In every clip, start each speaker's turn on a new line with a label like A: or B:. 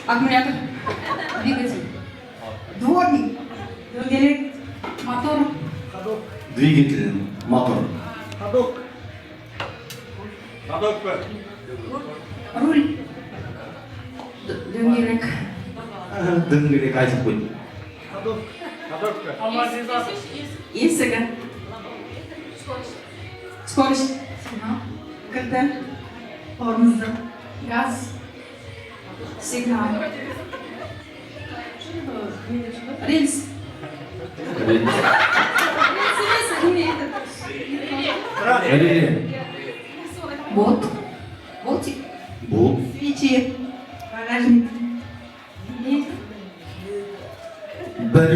A: Аккумулятор. Двигатель.
B: Дворник.
A: Дөңгелек. Мотор.
C: Двигатель, мотор.
B: Ходок.
A: Руль. Дөңгелек.
C: Дөңгелек айтып қой.
A: Есігі. Скорость.
B: Кірді. Тормозды.
A: Газ. Сигнал. Рельс.
C: Реле.
A: Бот. Болтик.
C: Бұл.
B: Свечи. Багажник.
C: Бір.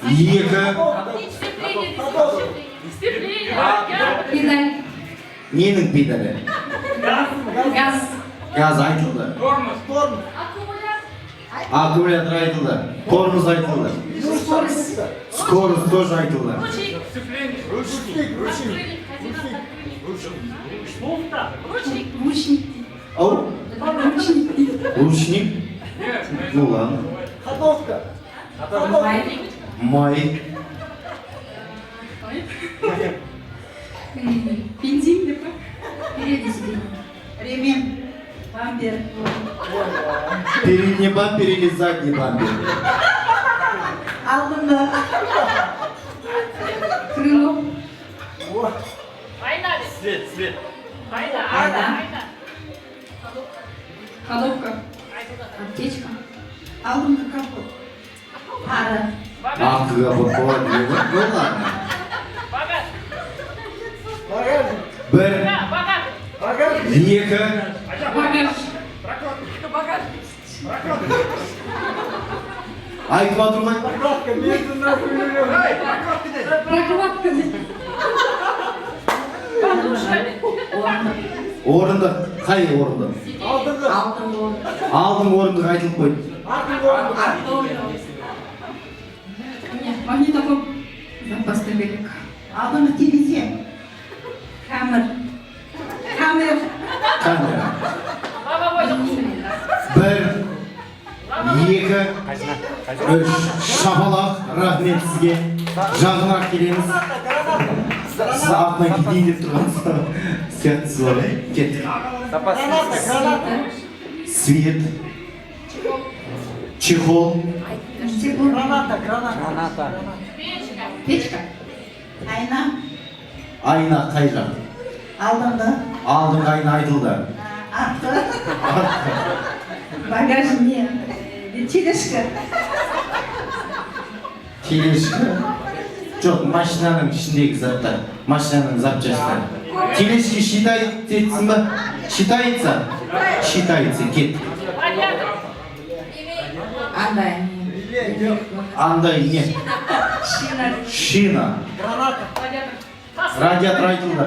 C: Екі.
A: Педаль.
C: Ненің педалі?
A: Газ.
C: Газ айтылды. Аккумулятор айтылды. Тормоз айтылды.
A: Скорость.
C: Скорость тоже айтылды.
A: Ручник.
C: Ау. Ручник. Ну ладно.
B: Ходовка.
C: Май.
A: Бензин, деп па? Передний сиденье.
B: Ремень. Бампер.
C: Передний бампер или задний бампер?
B: Алдында.
A: Крыло.
D: Свет.
A: Ходовка. Аптечка.
B: Алдында капот. Ара.
C: Артқыға болады. Ну ладно.
B: Багажник.
C: Бір.
B: Багажник.
C: Екі.
A: Багаж.
C: Айтып жатыр ғой.
B: Прокладка. Медленно проверяем.
A: Прокладка. Подушка.
C: Орындық. Қай орындық?
B: Алдында.
C: Алдың орындық айтылып қойды.
B: Артында.
A: Магнитофон. Запасный велик.
B: Алдында телевизия. Камера.
C: Камера. Бір. Екі. Үш. Шапалақ. Рахмет сізге. Жағынырақ келеміз. Сіз артына кетейін деп тұрғансыз. Сияқтысыз бар, кеттік. Свет. Чехол.
B: Граната.
A: Печка.
B: Айна.
C: Айна қай жақ?
B: Алдында.
C: Алдыңғы айна айтылды.
B: Артқы. Багажник. Тележка.
C: Тележка. Жоқ, машинаның ішіндегі заттар. Машинаның запчастары. Тележки считается ба? Считается? Считается, кет.
A: Андай.
C: Андай не? Шина. Радиатор айтылды.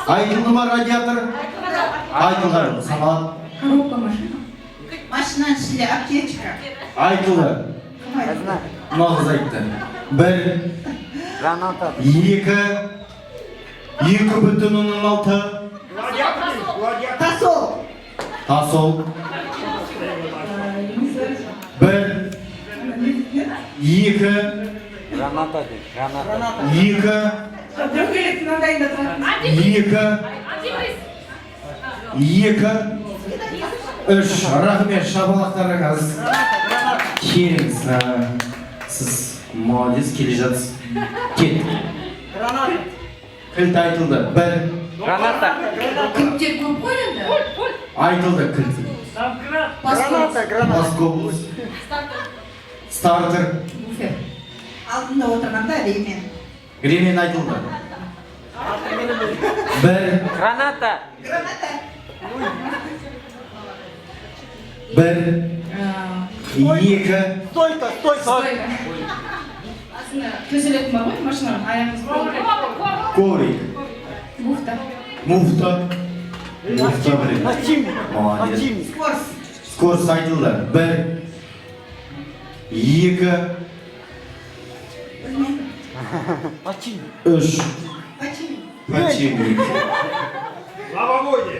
C: Айтылды ма радиатор? Айтылды. Самал.
A: Коробка машина.
B: Машинаның ішінде аптечка.
C: Айтылды. Нағыз айтты. Бір. Екі. 2,6.
B: Тасол.
C: Тасол. Бір. Екі. Екі.
B: Дөңгелек маңдайында тұрады.
C: Екі. Екі. Үш. Рахмет, шапалақтарға қазір. Келіңіз. Сіз молодец, келе жатсыз. Кет. Кілт айтылды. Бір.
A: Кілттер көп қой енді.
C: Айтылды кілт. Плоскобус. Стартер.
A: Буфер.
B: Алдында отырғанда ремень.
C: Ремень айтылды. Бір.
B: Граната.
C: Бір. Екі.
B: Стойка.
A: Стойка. Астында төселетін бар ғой машинаның аяғымыз.
C: Коврик.
A: Муфта.
C: Муфта. Муфта білем. Молодец. Скорость айтылды. Бір. Екі. Үш. Починник.
D: Лавоводе.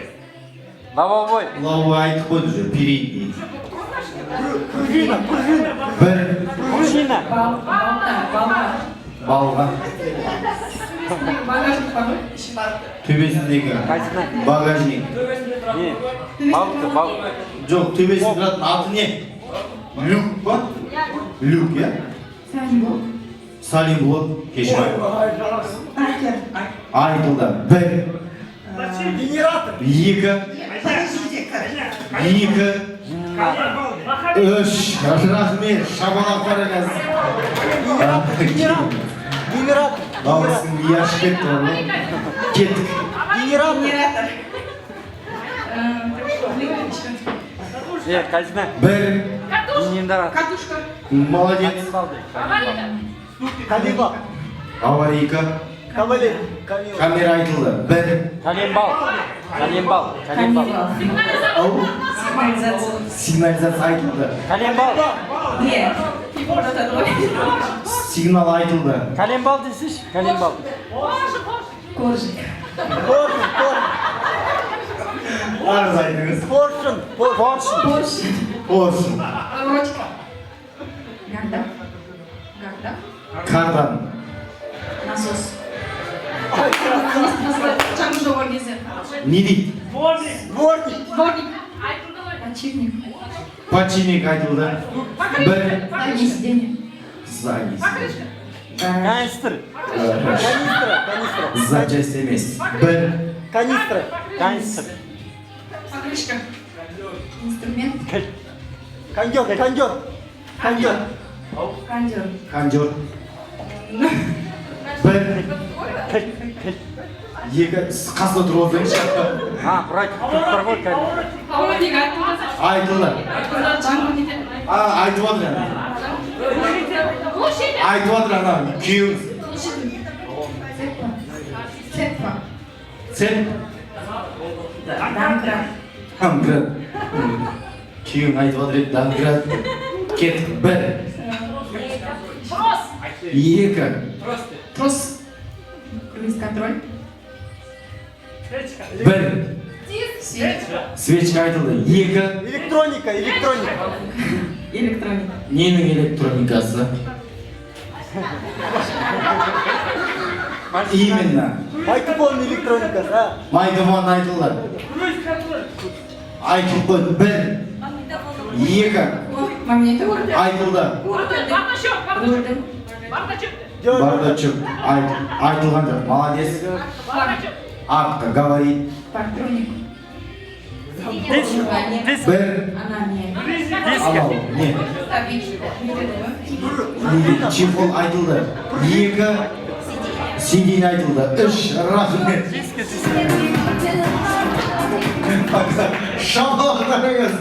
D: Лавовой.
C: Лавовой айтып қойды уже, передний.
D: Пружина.
C: Бір.
D: Пружина.
C: Балға.
A: Багажник бар ғой?
C: Төбесіндегі багажник.
D: Не. Бал.
C: Жоқ, төбесінде тұратын аты не? Люк па? Люк, иә? Салим блок. Кешір. Айтылды. Бір.
B: Генератор.
C: Екі. Үш. Рахмет. Шабалақ қараңыз.
D: Генератор.
C: Дауыстың яшы кетті ғой. Кеттік.
B: Генератор.
D: Казина.
C: Бір.
A: Катушка.
C: Молодец.
D: Калиба.
C: Аварийка.
D: Кавалер.
C: Камера айтылды. Бір.
D: Калембал.
C: Ау. Сигнализация айтылды.
D: Калембал.
A: Не.
C: Сигнал айтылды.
D: Калембал дейсіз? Калембал.
A: Коржик.
C: Арыз айтыңыз.
D: Поршын.
C: Поршын.
A: Ручка. Гардап.
C: Кардан.
A: Насос. Жаңғы жоғар кезде.
C: Не дейді?
A: Дворник. Почивник.
C: Починник айтылды. Бір.
A: Помещение.
C: Задница.
D: Канистр.
C: Запчасть емес. Бір.
D: Канистр.
A: Покрышка. Инструмент.
D: Кондер.
A: Кондер.
C: Кондер. Бір. Екі. Қасында тұрып отырыңыз.
D: Провод.
A: Холодильник
C: Айтылды.
A: жаңғы дейді.
C: Айтып отыр. Айтып отыр ана. Күйеуіңіз. Цеп. Домкрат. Күйеуің айтып отыр еді. Домкрат. Кеттік. Бір. Екі.
A: Трос. Круиз контроль.
C: Бір.
A: Свечка.
C: Свечка айтылды. Екі.
D: Электроника.
A: Электроника.
C: Ненің электроникасы? Именно.
D: Микрофон электроникасы.
C: Микрофон айтылды. Айтылып қойды. Бір. Екі.
A: Магнитофон.
C: Айтылды. Бардачок. Айтылған жоқ. Молодец. Апка говорит.
A: Партроник.
C: Бір.
A: Она не.
C: Алау. Не. Чехол айтылды. Екі. Сидень айтылды. Үш. Рахмет. Шабалақтарыңыз.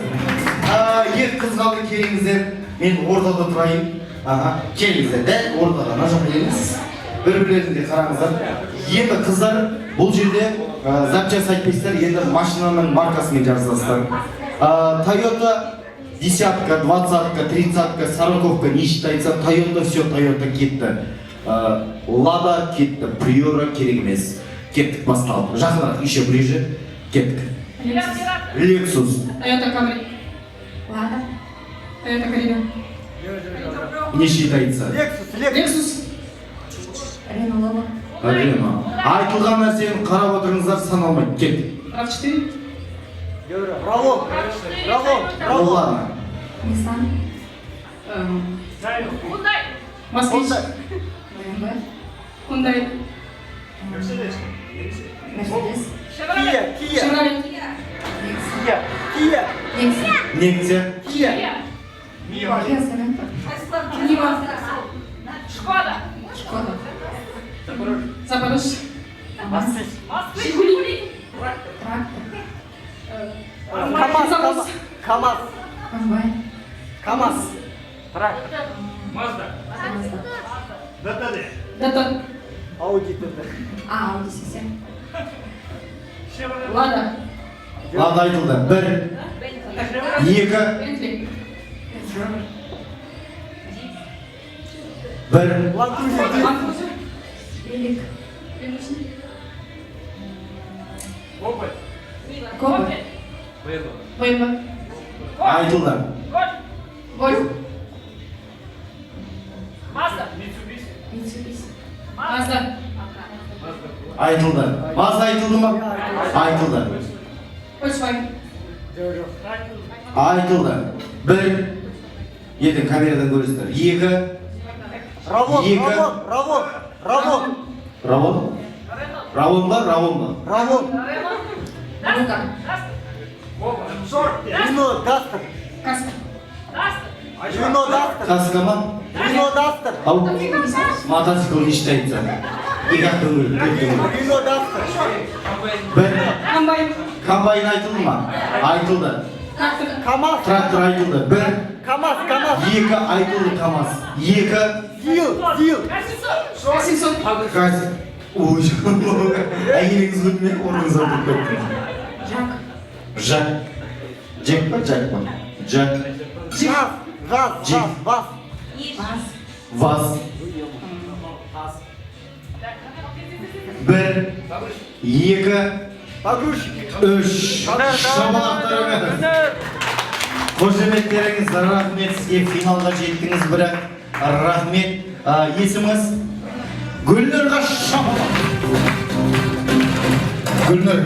C: Екі қыз қалды, келіңіздер. Мен ортада тұрайын. Келіңіздер. Дәл ортада. Нажам келіңіз. Бір-бірлерінде қараңыздар. Енді қыздар бұл жерде запчасть айтпайсыздар, енді машинаның маркасымен жазасыздар. Toyota десятка, двадцатка, тридцатка, сороковка не считается. Toyota все, Toyota кетті. Лада кетті, Приора керек емес. Кеттік басталып. Жақынырақ, еще ближе. Кеттік. Lexus.
A: Toyota Camry. Лада. Toyota Carina.
C: Не считается.
A: Lexus. Renault.
C: Рено. Айтылған нәрсені қарап отырыңыздар, саналмайды. Кеттік.
A: RAV4.
D: Ралон.
C: Ладно.
A: Nissan. Москвич. Hyundai. Mercedes.
D: Кия.
A: Chevrolet.
C: Нексия.
A: Kia Sorento. Niva. Шкода. Запорожье. Жигули. Трактор.
D: КамАЗ.
A: Комбайн.
D: КамАЗ. Трактор.
A: Датон.
D: Ауди.
A: Ауди система. Лада.
C: Лада айтылды. Бір. Екі.
A: Бентли.
C: Бір.
A: Ланкрузер. Велик. Копы. Войба.
C: Айтылды.
A: Гольф.
E: Митсубиси.
A: Мазда.
C: Айтылды. Мазда айтылды ма? Айтылды.
A: Volkswagen.
C: Айтылды. Бір. Ертең камерадан көресіздер. Екі.
D: Равон,
C: Екі.
D: Равон.
C: Равон? Равон ба? Равон ба?
D: Равон.
A: Лука.
D: Рено Дастер.
A: Каска.
D: Рено Дастер.
C: Каска ма?
D: Рено Дастер.
C: Ау. Мотоцикл не считается. Екі ақ дөңгелек, төрт дөңгелек.
D: Рено Дастер.
C: Бір.
A: Комбайн.
C: Комбайн айтылды ма? Айтылды.
A: Трактор.
D: КамАЗ.
C: Трактор айтылды. Бір.
D: КамАЗ.
C: Екі айтылды КамАЗ. Екі.
D: Зил.
A: Симсон.
C: Қазір. Ой, әйеліңіз көрді ме? Орныңыз ауырып кетті.
A: Жак.
C: Жак. Джек па? Жак па? Жак.
D: Ваз.
C: Ваз. Бір. Екі.
D: Погрузчик.
C: Үш. Шабалақтарыңыз. Қошеметтеріңіз, рахмет сізге, финалға жеттіңіз, бірақ рахмет. Есіміңіз? Гүлнұрға шабалақ. Гүлнұр,